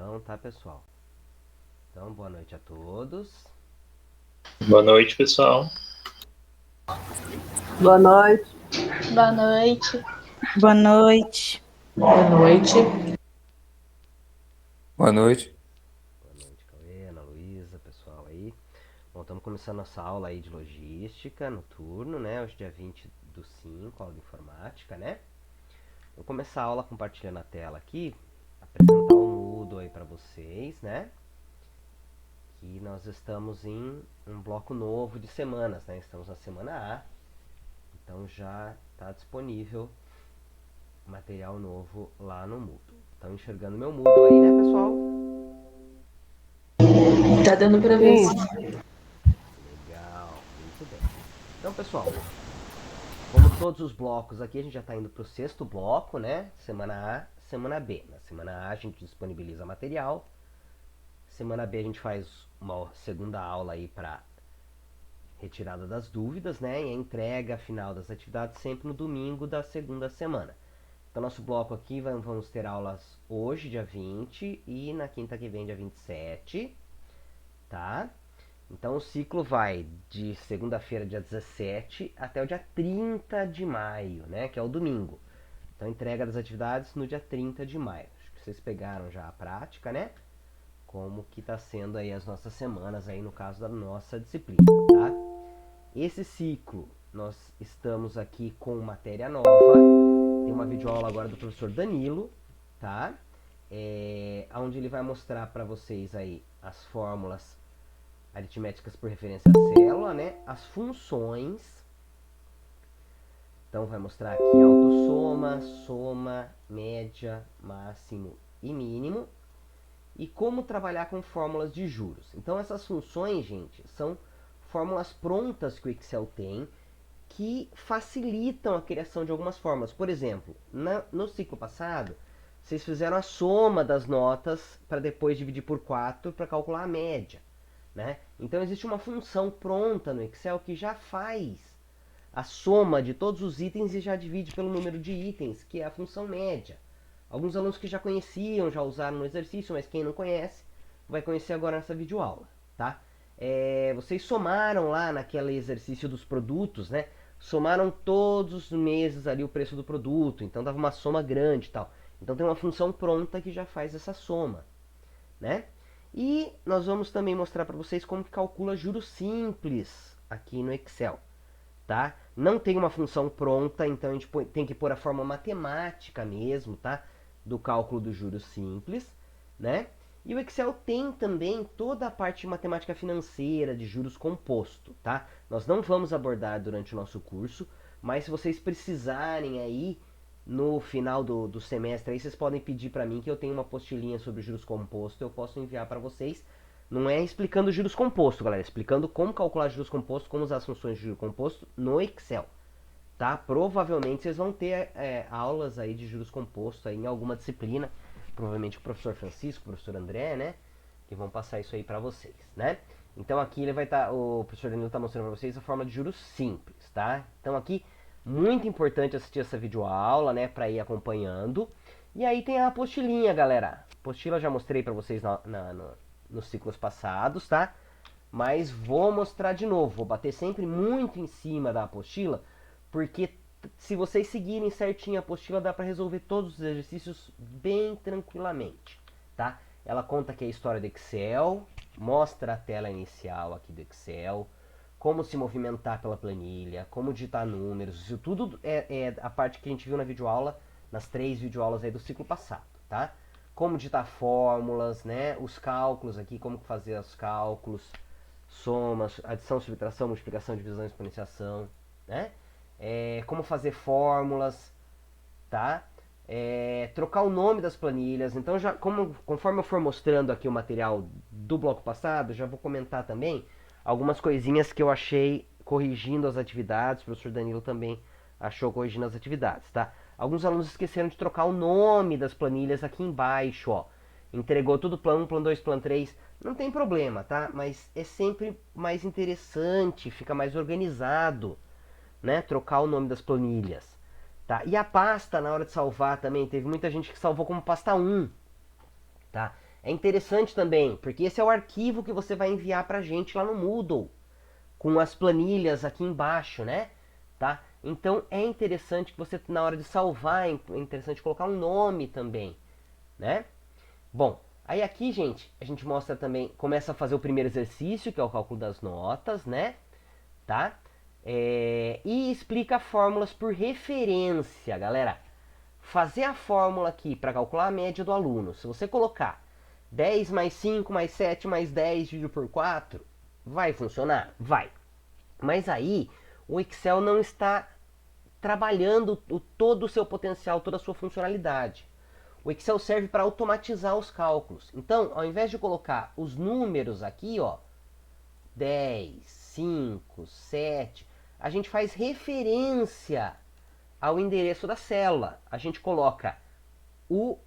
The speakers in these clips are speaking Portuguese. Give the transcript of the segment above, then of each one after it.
Então, tá, pessoal? Então, boa noite a todos. Boa noite, pessoal. Boa noite. Boa noite. Boa noite. Boa noite. Boa noite. Boa noite, Cauê, Ana Luísa, pessoal aí. Bom, estamos começando nossa aula aí de logística noturno, né? Hoje dia 20/5, aula de informática, né? Vou começar a aula compartilhando a tela aqui, apresentar o Moodle aí para vocês, né? Que nós estamos em um bloco novo de semanas, né? Estamos na semana A, então já está disponível material novo lá no Moodle. Estão enxergando meu Moodle aí, né, pessoal? Tá dando pra ver. Legal, muito bem. Então, pessoal, como todos os blocos aqui, a gente já está indo para o sexto bloco, né? Semana A, semana B. Na semana A a gente disponibiliza material. Semana B a gente faz uma segunda aula aí para retirada das dúvidas, né? E a entrega final das atividades sempre no domingo da segunda semana. Então, nosso bloco aqui vamos ter aulas hoje, dia 20, e na quinta que vem, dia 27, tá? Então, o ciclo vai de segunda-feira, dia 17, até o dia 30 de maio, né? Que é o domingo. Então, entrega das atividades no dia 30 de maio. Acho que vocês pegaram já a prática, né? Como que está sendo aí as nossas semanas aí no caso da nossa disciplina, tá? Esse ciclo, nós estamos aqui com matéria nova. Tem uma videoaula agora do professor Danilo, tá? Onde ele vai mostrar para vocês aí as fórmulas aritméticas por referência à célula, né? As funções. Então vai mostrar aqui autossoma, soma, média, máximo e mínimo. E como trabalhar com fórmulas de juros. Então essas funções, gente, são fórmulas prontas que o Excel tem que facilitam a criação de algumas fórmulas. Por exemplo, no ciclo passado, vocês fizeram a soma das notas para depois dividir por 4 para calcular a média, né? Então existe uma função pronta no Excel que já faz a soma de todos os itens e já divide pelo número de itens, que é a função média. Alguns alunos que já conheciam, já usaram no exercício, mas quem não conhece, vai conhecer agora nessa videoaula, tá? Vocês somaram lá naquele exercício dos produtos, né? Somaram todos os meses ali o preço do produto, então dava uma soma grande e tal. Então tem uma função pronta que já faz essa soma, né? E nós vamos também mostrar para vocês como que calcula juros simples aqui no Excel, tá? Não tem uma função pronta, então a gente tem que pôr a forma matemática mesmo, tá? Do cálculo do juros simples, né? E o Excel tem também toda a parte de matemática financeira, de juros composto, tá? Nós não vamos abordar durante o nosso curso, mas se vocês precisarem aí, no final do semestre, aí vocês podem pedir para mim que eu tenho uma apostilinha sobre juros composto, eu posso enviar para vocês. Não é explicando juros composto, galera, é explicando como calcular juros composto, como usar as funções de juros composto no Excel, tá? Provavelmente vocês vão ter aulas aí de juros composto aí em alguma disciplina, provavelmente o professor Francisco, o professor André, né? Que vão passar isso aí para vocês, né? Então aqui ele vai estar, o professor Danilo está mostrando para vocês a forma de juros simples, tá? Então aqui, muito importante assistir essa videoaula, né? Para ir acompanhando. E aí tem a apostilinha, galera. A apostila já mostrei para vocês nos ciclos passados, tá? Mas vou mostrar de novo, vou bater sempre muito em cima da apostila, porque se vocês seguirem certinho a apostila, dá para resolver todos os exercícios bem tranquilamente, tá? Ela conta aqui a história do Excel, mostra a tela inicial aqui do Excel, como se movimentar pela planilha, como digitar números, isso tudo é a parte que a gente viu na videoaula, nas 3 videoaulas aí do ciclo passado, tá? Como digitar fórmulas, né? Os cálculos aqui, como fazer os cálculos, somas, adição, subtração, multiplicação, divisão, exponenciação, né? Como fazer fórmulas, tá? Trocar o nome das planilhas. Então, conforme eu for mostrando aqui o material do bloco passado, já vou comentar também algumas coisinhas que eu achei corrigindo as atividades. O professor Danilo também achou corrigindo as atividades, tá? Alguns alunos esqueceram de trocar o nome das planilhas aqui embaixo, ó. Entregou tudo plano 1, plano 2, plano 3. Não tem problema, tá? Mas é sempre mais interessante, fica mais organizado, né? Trocar o nome das planilhas, tá? E a pasta, na hora de salvar também, teve muita gente que salvou como pasta 1, tá? É interessante também, porque esse é o arquivo que você vai enviar pra gente lá no Moodle, com as planilhas aqui embaixo, né? Tá? Então é interessante que você, na hora de salvar, é interessante colocar um nome também, né? Bom, aí aqui, gente, a gente mostra também, começa a fazer o primeiro exercício, que é o cálculo das notas, né? Tá? E explica fórmulas por referência, galera. Fazer a fórmula aqui para calcular a média do aluno, se você colocar 10 mais 5 mais 7 mais 10 dividido por 4, vai funcionar? Vai. Mas aí o Excel não está trabalhando todo o seu potencial, toda a sua funcionalidade. O Excel serve para automatizar os cálculos. Então, ao invés de colocar os números aqui, ó, 10, 5, 7, a gente faz referência ao endereço da célula. A gente coloca o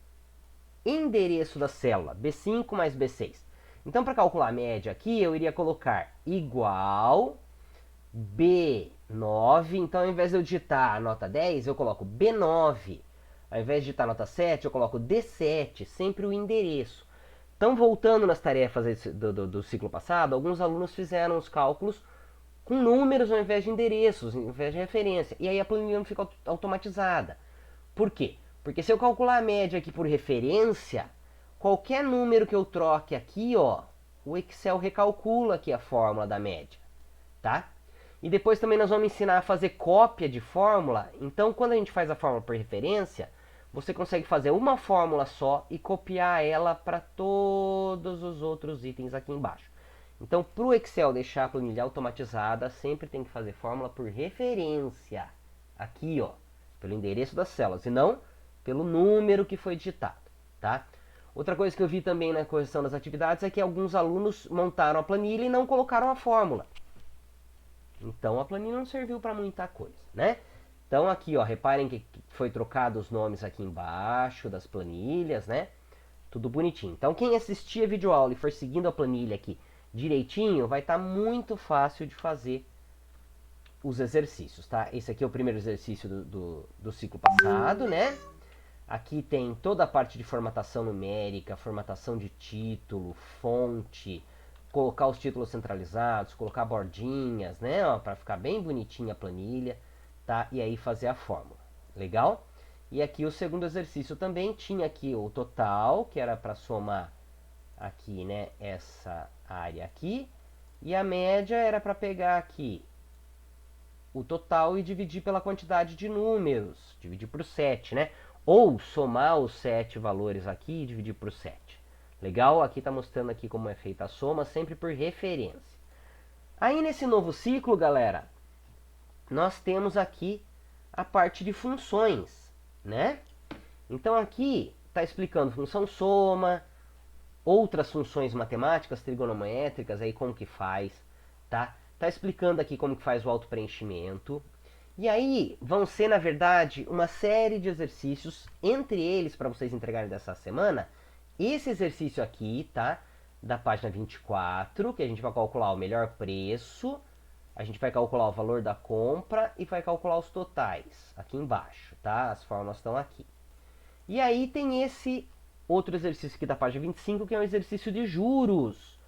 endereço da célula, B5 mais B6. Então, para calcular a média aqui, eu iria colocar igual B9. Então, ao invés de eu digitar a nota 10, eu coloco B9. Ao invés de digitar a nota 7, eu coloco D7, sempre o endereço. Então, voltando nas tarefas do ciclo passado, alguns alunos fizeram os cálculos com números ao invés de endereços, ao invés de referência. E aí a planilha não fica automatizada. Por quê? Porque se eu calcular a média aqui por referência, qualquer número que eu troque aqui, ó, o Excel recalcula aqui a fórmula da média, tá? E depois também nós vamos ensinar a fazer cópia de fórmula. Então, quando a gente faz a fórmula por referência, você consegue fazer uma fórmula só e copiar ela para todos os outros itens aqui embaixo. Então, para o Excel deixar a planilha automatizada, sempre tem que fazer fórmula por referência. Aqui, ó, pelo endereço das células, e não pelo número que foi digitado, tá? Outra coisa que eu vi também na correção das atividades é que alguns alunos montaram a planilha e não colocaram a fórmula. Então, a planilha não serviu para muita coisa, né? Então, aqui, ó, reparem que foi trocado os nomes aqui embaixo das planilhas, né? Tudo bonitinho. Então, quem assistir a videoaula e for seguindo a planilha aqui direitinho, vai estar muito fácil de fazer os exercícios, tá? Esse aqui é o primeiro exercício do ciclo passado, né? Aqui tem toda a parte de formatação numérica, formatação de título, fonte, colocar os títulos centralizados, colocar bordinhas, né? Para ficar bem bonitinha a planilha, tá? E aí fazer a fórmula. Legal? E aqui o segundo exercício também tinha aqui o total, que era para somar aqui, né? Essa área aqui. E a média era para pegar aqui o total e dividir pela quantidade de números. Dividir por 7, né? Ou somar os 7 valores aqui e dividir por 7. Legal? Aqui está mostrando aqui como é feita a soma, sempre por referência. Aí nesse novo ciclo, galera, nós temos aqui a parte de funções, né? Então aqui está explicando função soma, outras funções matemáticas, trigonométricas, aí como que faz, tá? Tá explicando aqui como que faz o autopreenchimento. E aí vão ser, na verdade, uma série de exercícios, entre eles, para vocês entregarem dessa semana, esse exercício aqui, tá? Da página 24, que a gente vai calcular o melhor preço, a gente vai calcular o valor da compra e vai calcular os totais, aqui embaixo, tá? As fórmulas estão aqui. E aí tem esse outro exercício aqui da página 25, que é um exercício de juros.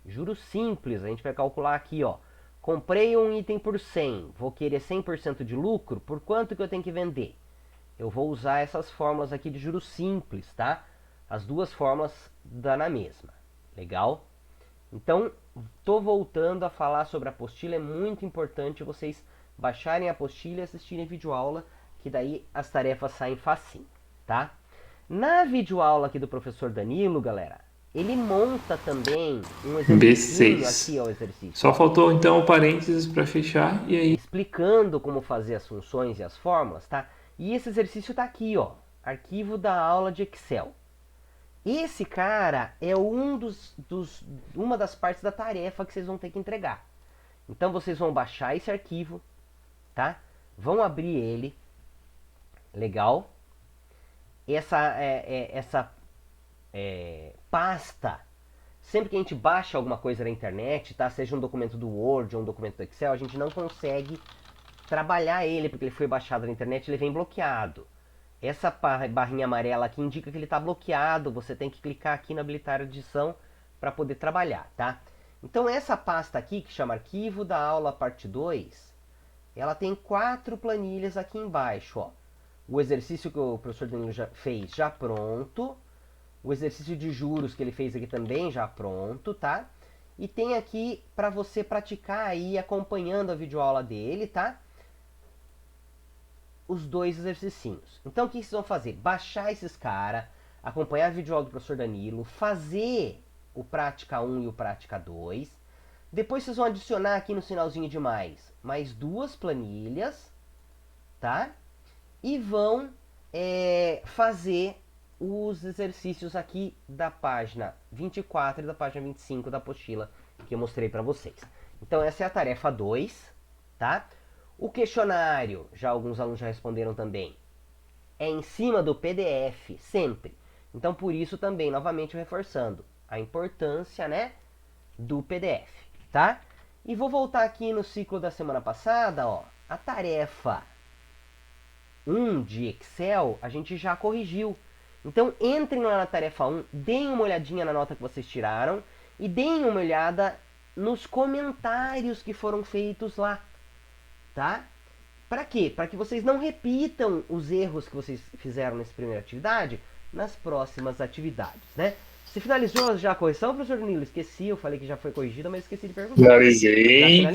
Juros simples, a gente vai calcular aqui, ó. Comprei um item por 100, vou querer 100% de lucro, por quanto que eu tenho que vender? Eu vou usar essas fórmulas aqui de juros simples, tá? As duas fórmulas dá na mesma. Legal? Então, tô voltando a falar sobre a apostila, é muito importante vocês baixarem a apostila e assistirem a videoaula, que daí as tarefas saem facinho, tá? Na videoaula aqui do professor Danilo, galera, ele monta também um exercício aqui, ó, o exercício. Só faltou então o parênteses para fechar e aí explicando como fazer as funções e as fórmulas, tá? E esse exercício tá aqui, ó, arquivo da aula de Excel. Esse cara é uma das partes da tarefa que vocês vão ter que entregar. Então vocês vão baixar esse arquivo, tá? Vão abrir ele, legal? Essa pasta, sempre que a gente baixa alguma coisa na internet, tá? Seja um documento do Word ou um documento do Excel, a gente não consegue trabalhar ele, porque ele foi baixado na internet, ele vem bloqueado. Essa barrinha amarela aqui indica que ele está bloqueado. Você tem que clicar aqui no habilitar edição para poder trabalhar, tá? Então essa pasta aqui, que chama Arquivo da Aula Parte 2, ela tem 4 planilhas aqui embaixo, ó. O exercício que o professor Danilo já fez, já pronto. O exercício de juros que ele fez aqui também, já pronto, tá? E tem aqui para você praticar aí, acompanhando a videoaula dele, tá? Os 2 exercicinhos. Então o que vocês vão fazer? Baixar esses caras, acompanhar a videoaula do professor Danilo, fazer o Prática 1 e o Prática 2. Depois vocês vão adicionar aqui no sinalzinho de mais 2 planilhas, tá? E vão fazer os exercícios aqui da página 24 e da página 25 da apostila que eu mostrei para vocês. Então essa é a tarefa 2, tá? O questionário, já alguns alunos já responderam também, é em cima do PDF, sempre. Então, por isso também, novamente reforçando, a importância, né, do PDF, tá? E vou voltar aqui no ciclo da semana passada, ó, a tarefa 1 de Excel, a gente já corrigiu. Então, entrem lá na tarefa 1, deem uma olhadinha na nota que vocês tiraram e deem uma olhada nos comentários que foram feitos lá. Tá? Para quê? Para que vocês não repitam os erros que vocês fizeram nessa primeira atividade nas próximas atividades, né? Você finalizou já a correção, professor Danilo? Esqueci, eu falei que já foi corrigida, mas esqueci de perguntar. Finalizei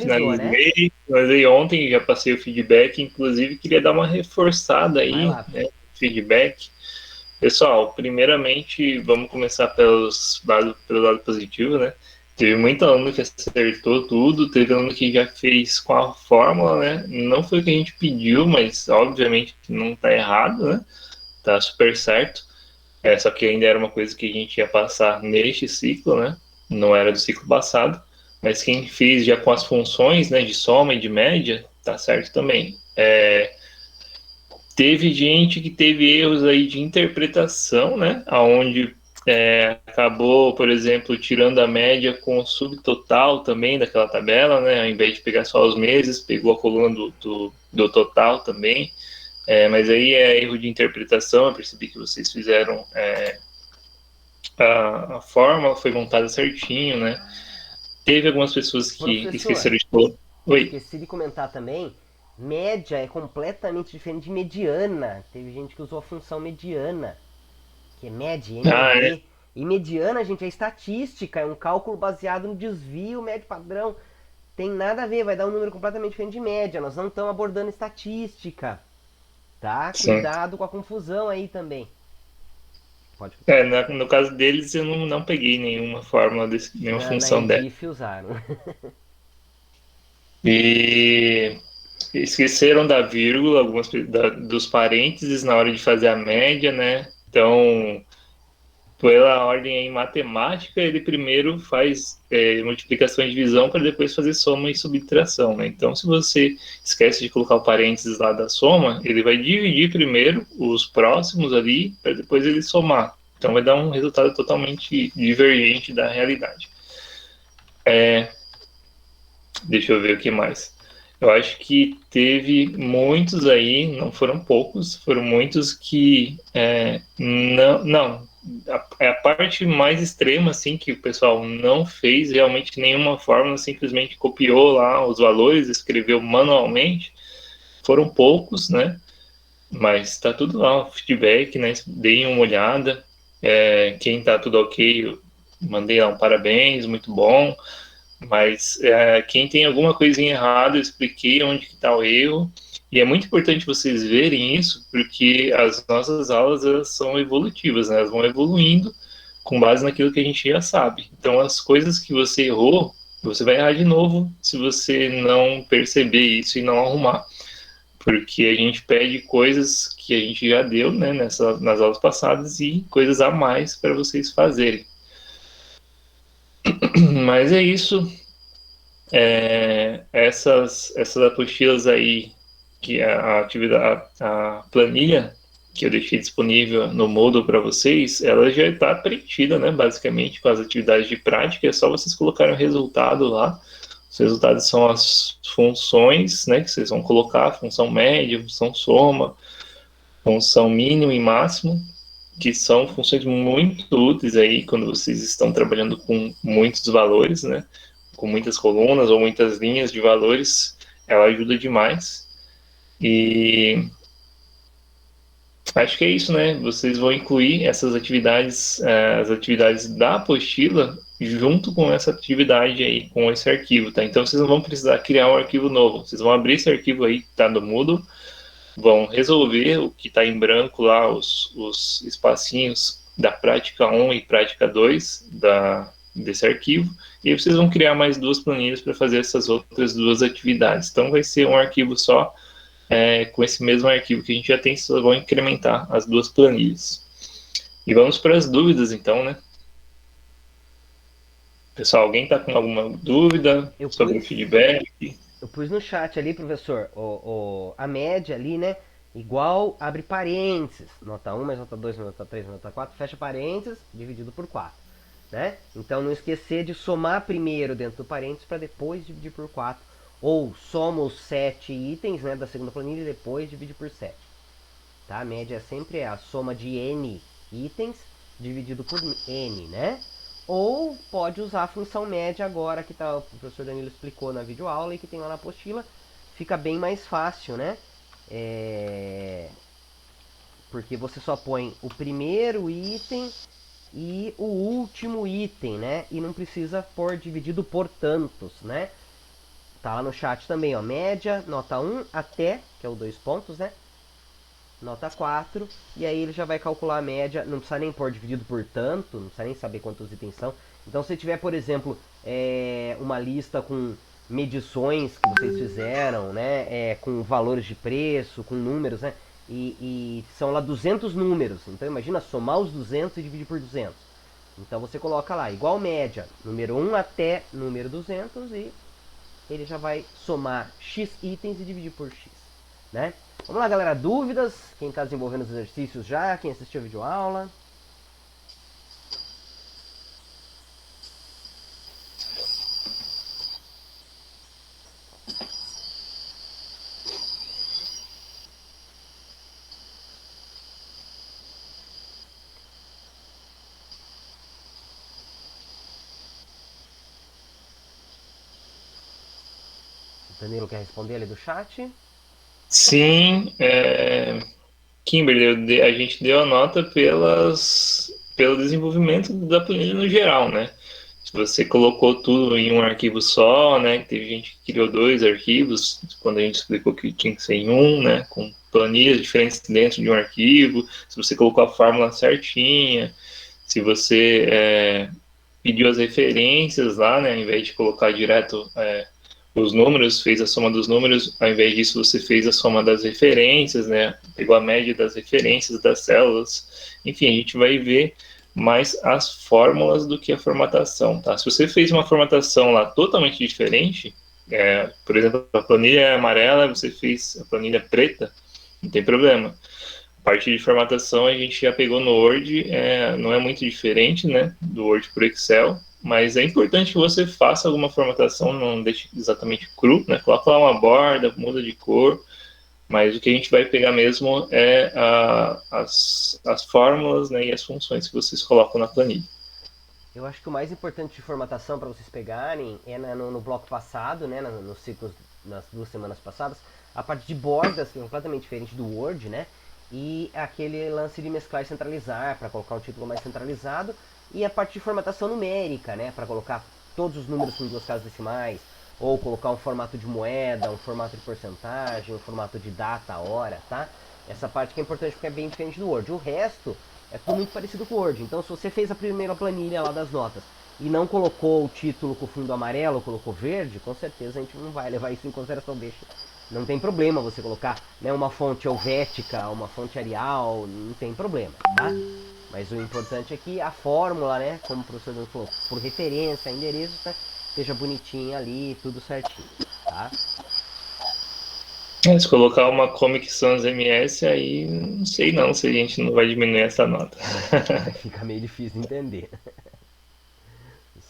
ontem, já passei o feedback, inclusive queria dar uma reforçada aí, né, feedback. Pessoal, primeiramente, vamos começar pelo lado positivo, né? Teve muito aluno que acertou tudo, teve aluno que já fez com a fórmula, né? Não foi o que a gente pediu, mas obviamente não tá errado, né? Tá super certo. Só que ainda era uma coisa que a gente ia passar neste ciclo, né? Não era do ciclo passado. Mas quem fez já com as funções, né, de soma e de média, tá certo também. Teve gente que teve erros aí de interpretação, né? Onde acabou, por exemplo, tirando a média com o subtotal também daquela tabela, né? Ao invés de pegar só os meses, pegou a coluna do total também. Mas aí é erro de interpretação. Eu percebi que vocês fizeram a fórmula, foi montada certinho, né? Teve algumas pessoas que esqueceram de colocar. Oi. Esqueci de comentar também. Média é completamente diferente de mediana. Teve gente que usou a função mediana, que é média, MD. E mediana, gente, é estatística, é um cálculo baseado no desvio médio padrão. Tem nada a ver, vai dar um número completamente diferente de média. Nós não estamos abordando estatística, tá? Sim. Cuidado com a confusão aí também. Pode. No caso deles, eu não peguei nenhuma fórmula, nenhuma função dela. Usaram. E esqueceram da vírgula, algumas dos parênteses na hora de fazer a média, né? Então, pela ordem aí matemática, ele primeiro faz multiplicação e divisão para depois fazer soma e subtração, né? Então, se você esquece de colocar o parênteses lá da soma, ele vai dividir primeiro os próximos ali, para depois ele somar. Então, vai dar um resultado totalmente divergente da realidade. Deixa eu ver o que mais. Eu acho que teve muitos aí, não foram poucos, foram muitos que a parte mais extrema, assim, que o pessoal não fez realmente nenhuma fórmula, simplesmente copiou lá os valores, escreveu manualmente, foram poucos, né? Mas tá tudo lá, o feedback, né? Deem uma olhada. Quem tá tudo ok, eu mandei lá um parabéns, muito bom. Mas quem tem alguma coisinha errada, eu expliquei onde que está o erro. E é muito importante vocês verem isso, porque as nossas aulas elas são evolutivas, né? Elas vão evoluindo com base naquilo que a gente já sabe. Então, as coisas que você errou, você vai errar de novo se você não perceber isso e não arrumar. Porque a gente pede coisas que a gente já deu, né, nas aulas passadas e coisas a mais para vocês fazerem. Mas é isso. Essas apostilas aí, que a planilha que eu deixei disponível no Moodle para vocês, ela já está preenchida, né, basicamente, com as atividades de prática. É só vocês colocarem o resultado lá. Os resultados são as funções, né, que vocês vão colocar, função média, função soma, função mínimo e máximo, que são funções muito úteis aí quando vocês estão trabalhando com muitos valores, né? Com muitas colunas ou muitas linhas de valores, ela ajuda demais. E acho que é isso, né? Vocês vão incluir essas atividades, as atividades da apostila, junto com essa atividade aí, com esse arquivo, tá? Então vocês não vão precisar criar um arquivo novo. Vocês vão abrir esse arquivo aí que está no Moodle, vão resolver o que está em branco lá, os espacinhos da prática 1 e prática 2 desse arquivo, e aí vocês vão criar mais 2 planilhas para fazer essas outras 2 atividades. Então vai ser um arquivo só, com esse mesmo arquivo que a gente já tem, só vão incrementar as 2 planilhas. E vamos para as dúvidas então, né? Pessoal, alguém está com alguma dúvida sobre o feedback? Eu pus no chat ali, professor, a média ali, né? Igual, abre parênteses. Nota 1 mais nota 2 mais nota 3 mais nota 4, fecha parênteses, dividido por 4. Né? Então não esquecer de somar primeiro dentro do parênteses para depois dividir por 4. Ou soma os 7 itens, né, da segunda planilha e depois divide por 7. Tá? A média sempre é a soma de n itens dividido por n, né? Ou pode usar a função média agora, que o professor Danilo explicou na videoaula e que tem lá na apostila. Fica bem mais fácil, né? Porque você só põe o primeiro item e o último item, né? E não precisa pôr dividido por tantos, né? Tá lá no chat também, ó. Média, nota 1 até, que é o 2 pontos, né? Nota 4, e aí ele já vai calcular a média, não precisa nem pôr dividido por tanto, não precisa nem saber quantos itens são. Então se tiver, por exemplo, uma lista com medições que vocês fizeram, né, com valores de preço, com números, né, e são lá 200 números, então imagina somar os 200 e dividir por 200. Então você coloca lá, igual média, número 1 até número 200, e ele já vai somar x itens e dividir por x, né? Vamos lá, galera, dúvidas? Quem está desenvolvendo os exercícios já? Quem assistiu a videoaula? O Danilo quer responder ali do chat? Sim, Kimberly, a gente deu a nota pelo desenvolvimento da planilha no geral, né? Se você colocou tudo em um arquivo só, né? Teve gente que criou 2 arquivos, quando a gente explicou que tinha que ser em um, né? Com planilhas diferentes dentro de um arquivo. Se você colocou a fórmula certinha, se você pediu as referências lá, né? Ao invés de colocar direto os números, fez a soma dos números, ao invés disso você fez a soma das referências, né? Pegou a média das referências das células. Enfim, a gente vai ver mais as fórmulas do que a formatação, tá? Se você fez uma formatação lá totalmente diferente, por exemplo, a planilha é amarela, você fez a planilha preta, não tem problema. A parte de formatação a gente já pegou no Word, não é muito diferente, né, do Word para o Excel, mas é importante que você faça alguma formatação, não deixe exatamente cru, né? Coloca lá uma borda, muda de cor, mas o que a gente vai pegar mesmo é as fórmulas, né, e as funções que vocês colocam na planilha. Eu acho que o mais importante de formatação para vocês pegarem é no bloco passado, né, nos ciclos, nas 2 semanas passadas, a parte de bordas, que é completamente diferente do Word, né? E aquele lance de mesclar e centralizar, para colocar um título mais centralizado, e a parte de formatação numérica, né, para colocar todos os números com 2 casas decimais, ou colocar um formato de moeda, um formato de porcentagem, um formato de data, hora, tá? Essa parte que é importante porque é bem diferente do Word. O resto é tudo muito parecido com o Word. Então se você fez a primeira planilha lá das notas e não colocou o título com fundo amarelo, colocou verde, com certeza a gente não vai levar isso em consideração, deixa. Não tem problema você colocar, né, uma fonte helvética, uma fonte Arial, não tem problema, tá? Mas o importante é que a fórmula, né, como o professor falou, por referência, endereço, né, esteja bonitinha ali, tudo certinho, tá? Se colocar uma Comic Sans MS, aí não sei não se a gente não vai diminuir essa nota. Fica meio difícil de entender.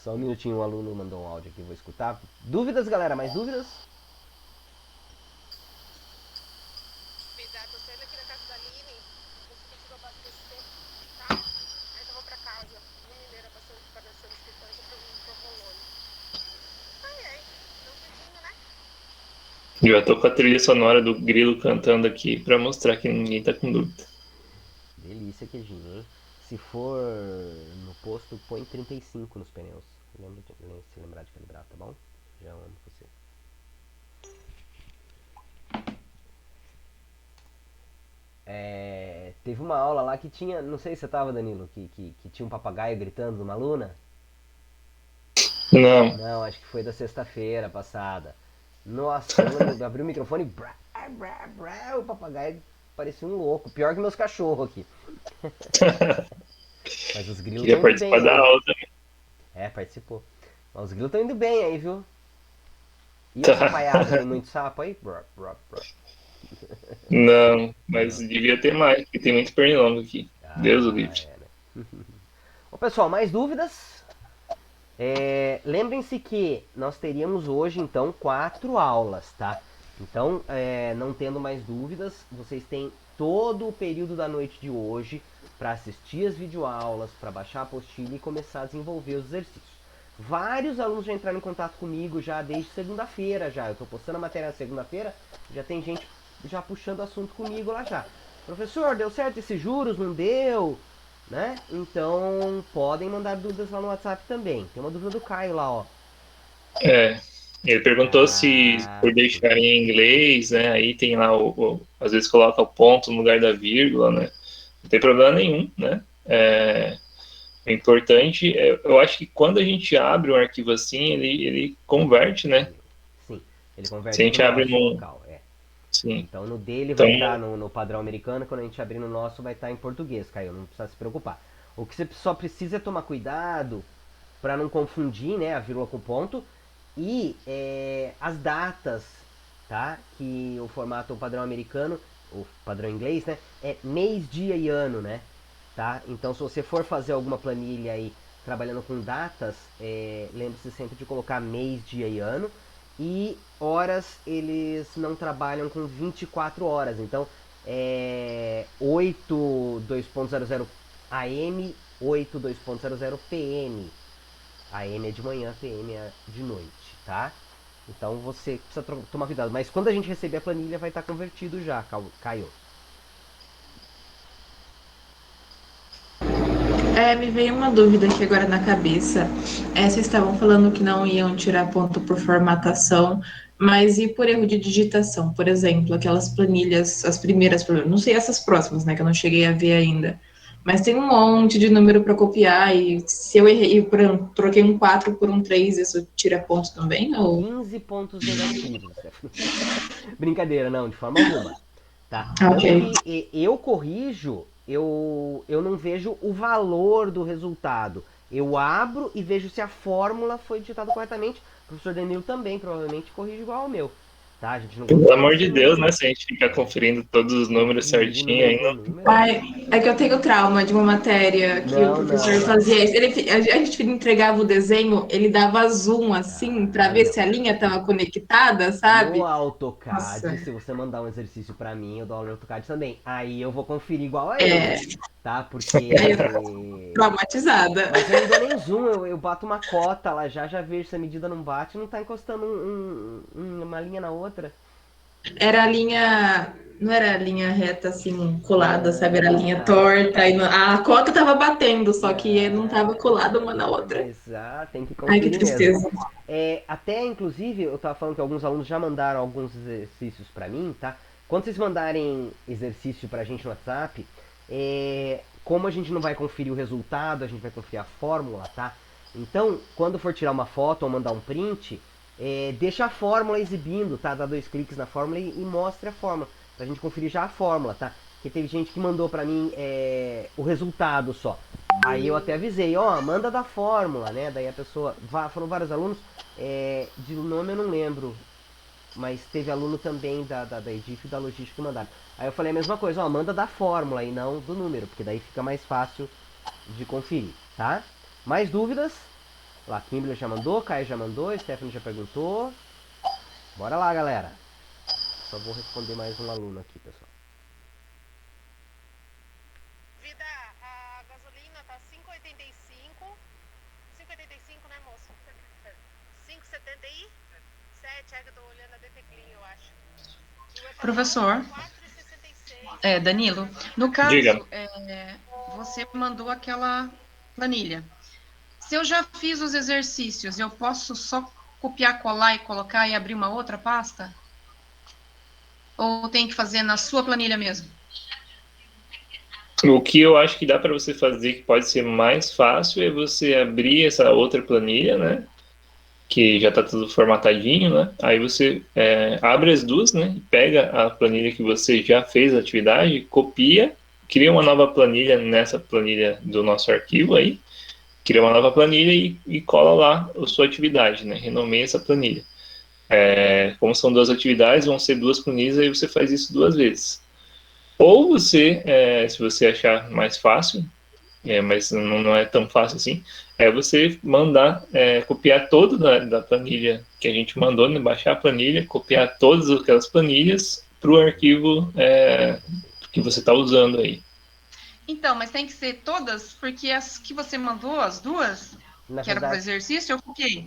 Só um minutinho, o aluno mandou um áudio aqui, vou escutar. Dúvidas, galera? Mais dúvidas? Já tô com a trilha sonora do Grilo cantando aqui pra mostrar que ninguém tá com dúvida. Delícia, queijinho, hein? Se for no posto, põe 35 nos pneus. Se lembrar de calibrar, tá bom? Já amo você. Teve uma aula lá que tinha, não sei se você tava, Danilo, que tinha um papagaio gritando numa aluna. Não. Não, acho que foi da sexta-feira passada. Nossa, a aluna abriu o microfone e o papagaio parecia um louco. Pior que meus cachorros aqui. Mas os grilos Queria estão indo bem participar da aí. aula também. Participou. Mas os grilos estão indo bem aí, viu? E o Tá. sapaiado, tem muito sapo aí? Não, mas devia ter mais, porque tem muito pernilongo aqui. Deus o Ah, livre. né? Ô, pessoal, mais dúvidas? Lembrem-se que nós teríamos hoje, então, 4 aulas, tá? Então, não tendo mais dúvidas, vocês têm todo o período da noite de hoje para assistir as videoaulas, para baixar a apostila e começar a desenvolver os exercícios. Vários alunos já entraram em contato comigo já desde segunda-feira já. Eu estou postando a matéria na segunda-feira, já tem gente já puxando assunto comigo lá já. Professor, deu certo esses juros? Não deu? Né? Então podem mandar dúvidas lá no WhatsApp também. Tem uma dúvida do Caio lá, ó. É, ele perguntou se Ah, por deixar em inglês, né? Aí tem lá às vezes coloca o ponto no lugar da vírgula, né? Não tem problema nenhum, né? O importante eu acho que quando a gente abre um arquivo assim, ele converte, né? sim, ele Se a converte pro gente abre nosso num. local, Sim. Então no dele Então, vai estar no padrão americano, quando a gente abrir no nosso vai estar em português, Caio, não precisa se preocupar. O que você só precisa é tomar cuidado para não confundir, né, a vírgula com ponto e as datas, tá? Que o formato padrão americano, o padrão inglês, né, é mês, dia e ano, né? Tá? Então se você for fazer alguma planilha aí trabalhando com datas, lembre-se sempre de colocar mês, dia e ano. E horas eles não trabalham com 24 horas. Então 8 2.00 AM, 8 2.00 PM. AM é de manhã, PM é de noite, tá? Então você precisa tomar cuidado. Mas quando a gente receber a planilha vai estar convertido já, Caio. Me veio uma dúvida aqui agora na cabeça. Vocês estavam falando que não iam tirar ponto por formatação, mas e por erro de digitação? Por exemplo, aquelas planilhas, as primeiras, não sei essas próximas, né, que eu não cheguei a ver ainda. Mas tem um monte de número para copiar e se eu errei, por exemplo, troquei um 4 por um 3, isso tira ponto também? Ou... 15 pontos negativos. Brincadeira, não, de forma alguma. Tá? Ok. Tanto que eu corrijo, eu não vejo o valor do resultado. Eu abro e vejo se a fórmula foi digitada corretamente. O professor Danilo também provavelmente corrige igual ao meu. Tá? A gente não pelo consegue amor de Deus, assim né? Se a gente ficar conferindo todos os números conferir certinho número aí, por não. número. Ai, é que eu tenho trauma de uma matéria que o Não, professor não, não. fazia isso. A gente entregava o desenho, ele dava zoom assim para Ah, ver se não. a linha estava conectada, No sabe? AutoCAD, Nossa, se você mandar um exercício pra mim, eu dou aula no AutoCAD também. Aí eu vou conferir igual a ele, é, tá? aí eu Porque traumatizada. mas eu não dou nem zoom, eu bato uma cota lá já vejo se a medida não bate, não tá encostando uma linha na outra. Era a linha, não era a linha reta assim, colada, sabe? Era a linha Não, torta. E a cota tava batendo, só que não tava colada uma na não, outra. mas tem que Ai, que conferir mesmo. tristeza. Até, inclusive, eu tava falando que alguns alunos já mandaram alguns exercícios pra mim, tá? Quando vocês mandarem exercício pra gente no WhatsApp, como a gente não vai conferir o resultado, a gente vai conferir a fórmula, tá? Então, quando for tirar uma foto ou mandar um print, deixa a fórmula exibindo, tá? Dá 2 cliques na fórmula e mostre a fórmula, pra gente conferir já a fórmula, tá? Porque teve gente que mandou pra mim o resultado só. Aí eu até avisei, ó, manda da fórmula, né? Daí a pessoa, foram vários alunos, de nome eu não lembro, mas teve aluno também da Edif e da Logística que mandaram. Aí eu falei a mesma coisa, ó, manda da fórmula e não do número, porque daí fica mais fácil de conferir, tá? Mais dúvidas? Lá, Kimberly já mandou, Caio já mandou, Stephanie já perguntou. Bora lá, galera. Só vou responder mais um aluno aqui, pessoal. Vida, a gasolina tá 5,85. 5,85, né, moço? 5,77. É que eu tô olhando a Deteclin, eu acho. Professor, 4,66. Danilo, no caso, Diga. você mandou aquela planilha. Se eu já fiz os exercícios, eu posso só copiar, colar e colocar e abrir uma outra pasta? Ou tem que fazer na sua planilha mesmo? O que eu acho que dá para você fazer, que pode ser mais fácil, é você abrir essa outra planilha, né? Que já está tudo formatadinho, né? Aí você abre as duas, né? Pega a planilha que você já fez a atividade, copia, cria uma nova planilha nessa planilha do nosso arquivo aí, cria uma nova planilha e cola lá a sua atividade, né? Renomeia essa planilha. Como são duas atividades, vão ser duas planilhas, aí você faz isso duas vezes. Ou você, se você achar mais fácil, mas não é tão fácil assim, é você mandar, copiar todo da planilha que a gente mandou, né, baixar a planilha, copiar todas aquelas planilhas para o arquivo que você está usando aí. Então, mas tem que ser todas, porque as que você mandou, as duas, Na que era para o verdade, exercício, eu copiei.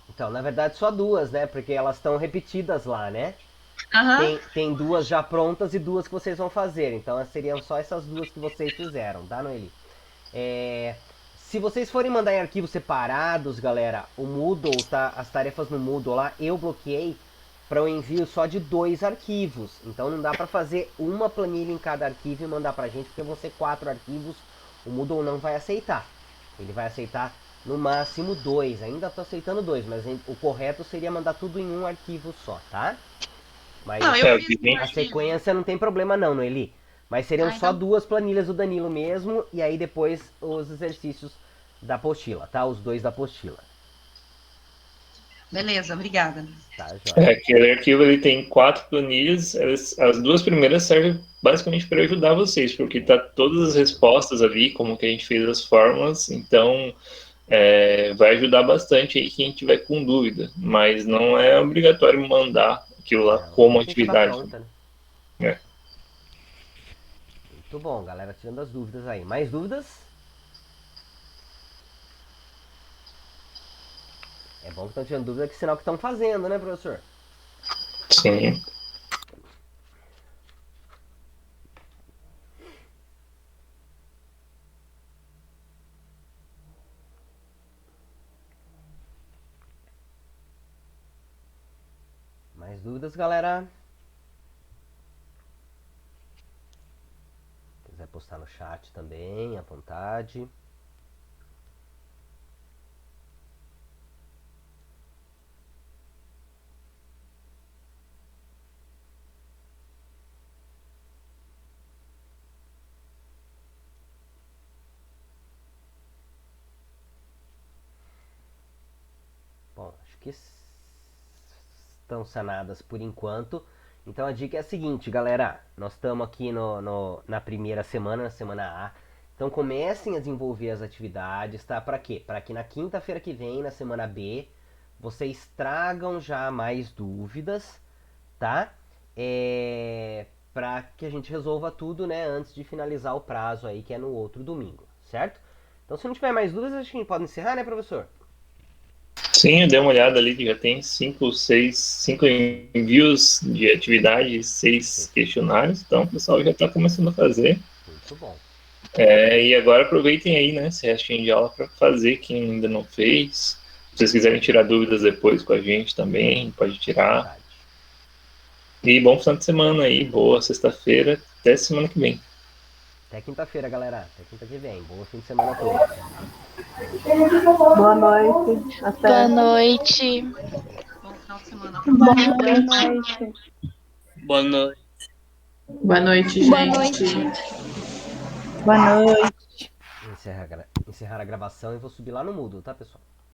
então, na verdade só duas, né? Porque elas estão repetidas lá, né? Aham. Tem duas já prontas e duas que vocês vão fazer. Então seriam só essas duas que vocês fizeram, tá, Noeli? Se vocês forem mandar em arquivos separados, galera, o Moodle, tá? As tarefas no Moodle lá, eu bloqueei para o envio só de 2 arquivos. Então não dá para fazer uma planilha em cada arquivo e mandar pra gente, porque vão ser 4 arquivos. O Moodle não vai aceitar. Ele vai aceitar no máximo 2. Ainda tô aceitando 2, mas o correto seria mandar tudo em um arquivo só, tá? Mas Não, É, eu o fiz que no vem- a arquivo. sequência não tem problema não, Noeli. Mas seriam só Então, 2 planilhas do Danilo mesmo, e aí depois os exercícios da apostila, tá? Os 2 da apostila. beleza, obrigada. Tá, joia? Aquele arquivo ele tem 4 planilhas, as duas primeiras servem basicamente para ajudar vocês, porque tá todas as respostas ali, como que a gente fez as fórmulas, então vai ajudar bastante aí quem tiver com dúvida, mas não é obrigatório mandar aquilo lá Não, como tudo tem que estar atividade. pronta, né? É. Muito bom, galera, tirando as dúvidas aí. Mais dúvidas? É bom que estão tirando dúvida, que sinal que estão fazendo, né, professor? Sim. Mais dúvidas, galera? Se quiser postar no chat também, à vontade. Bom, acho que estão sanadas por enquanto. Então a dica é a seguinte, galera. Nós estamos aqui na primeira semana, na semana A. Então comecem a desenvolver as atividades, tá? Para quê? Para que na quinta-feira que vem, na semana B, vocês tragam já mais dúvidas, tá? Para que a gente resolva tudo, né? Antes de finalizar o prazo aí, que é no outro domingo, certo? Então se não tiver mais dúvidas, acho que a gente pode encerrar, né, professor? Sim, eu dei uma olhada ali que já tem 5 envios de atividade, 6 questionários, então o pessoal já está começando a fazer. Muito bom. E agora aproveitem aí, né, esse restinho de aula para fazer quem ainda não fez. Se vocês quiserem tirar dúvidas depois com a gente também, pode tirar. Verdade. E bom final de semana aí, boa sexta-feira, até semana que vem. Até quinta-feira, galera. Até quinta que vem. Bom fim de semana a todos. Boa noite. Até. Boa noite. Bom final de semana. Boa Boa noite. noite. Boa noite. Boa noite, gente. Boa noite. Boa noite. Encerrar a gravação e vou subir lá no Moodle, tá, pessoal?